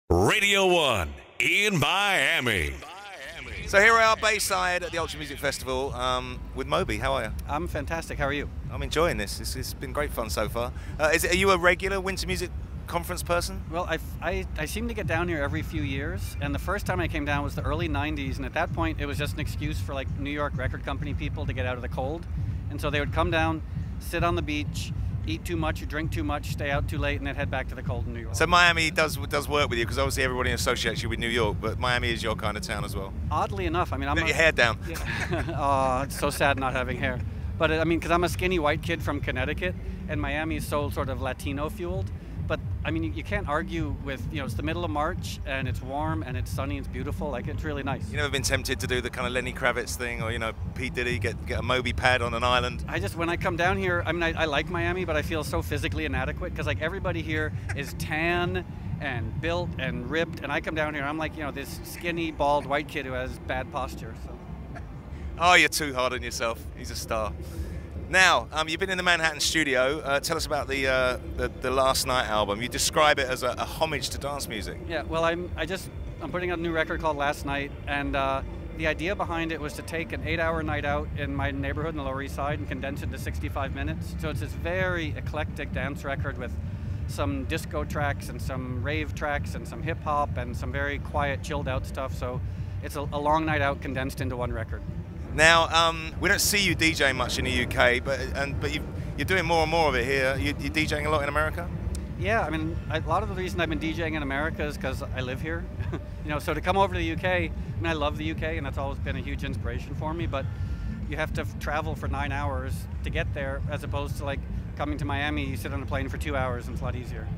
Radio 1 in Miami. So here we are, Bayside at the Ultra Music Festival with Moby. How are you? I'm fantastic. How are you? I'm enjoying this. It's been great fun so far. Are you a regular Winter Music Conference person? Well, I seem to get down here every few years, and the first time I came down was the early 90s, and at that point it was just an excuse for like New York record company people to get out of the cold. And so they would come down, sit on the beach, eat too much, or drink too much, stay out too late, and then head back to the cold in New York. So Miami does work with you, because obviously everybody associates you with New York, but Miami is your kind of town as well. Oddly enough, I mean, Let your hair down. Yeah. Oh, it's so sad not having hair. But I mean, because I'm a skinny white kid from Connecticut, and Miami is so sort of Latino fueled. But I mean, you can't argue with, it's the middle of March, and it's warm, and it's sunny, it's beautiful. Like, it's really nice. You never been tempted to do the kind of Lenny Kravitz thing, or P. Diddy, get a Moby pad on an island? When I come down here, I mean, I like Miami, but I feel so physically inadequate, because like everybody here is tan and built and ripped, and I come down here, I'm like, this skinny, bald white kid who has bad posture. So. Oh, you're too hard on yourself. He's a star. Now, you've been in the Manhattan studio. Tell us about the Last Night album. You describe it as a homage to dance music. Yeah, well, I'm putting out a new record called Last Night, and the idea behind it was to take an 8-hour night out in my neighborhood in the Lower East Side and condense it to 65 minutes. So it's this very eclectic dance record with some disco tracks and some rave tracks and some hip hop and some very quiet, chilled out stuff. So it's a long night out condensed into one record. Now, we don't see you DJing much in the UK, but you're doing more and more of it here. You're DJing a lot in America? Yeah, I mean, a lot of the reason I've been DJing in America is because I live here. So to come over to the UK, I mean, I love the UK, and that's always been a huge inspiration for me, but you have to travel for 9 hours to get there, as opposed to like coming to Miami, you sit on a plane for 2 hours, and it's a lot easier.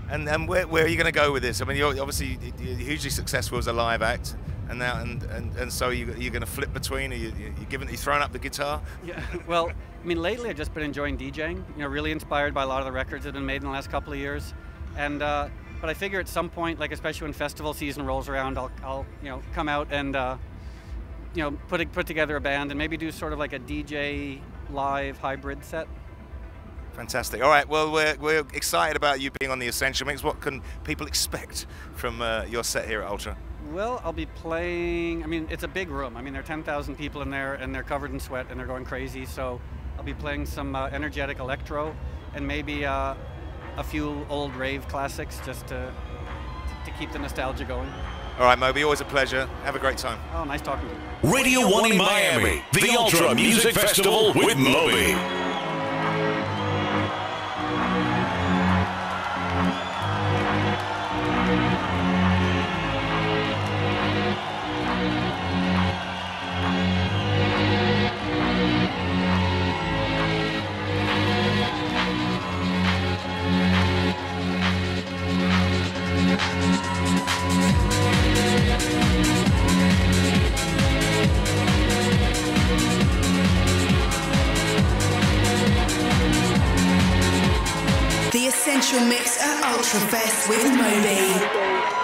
And where are you going to go with this? I mean, you're obviously hugely successful as a live act. And now, and so you're going to flip between? Are you throwing up the guitar? Yeah. Well, I mean, lately I've just been enjoying DJing. Really inspired by a lot of the records that have been made in the last couple of years. And but I figure at some point, like especially when festival season rolls around, I'll come out and put together a band and maybe do sort of like a DJ live hybrid set. Fantastic. All right. Well, we're excited about you being on the Essential Mix. What can people expect from your set here at Ultra? Well, I'll be playing, I mean, it's a big room. I mean, there are 10,000 people in there, and they're covered in sweat, and they're going crazy. So I'll be playing some energetic electro, and maybe a few old rave classics, just to keep the nostalgia going. All right, Moby, always a pleasure. Have a great time. Oh, nice talking to you. Radio 1 in Miami, the Ultra Music Festival with Moby. The Essential Mix at Ultra Fest with Moby.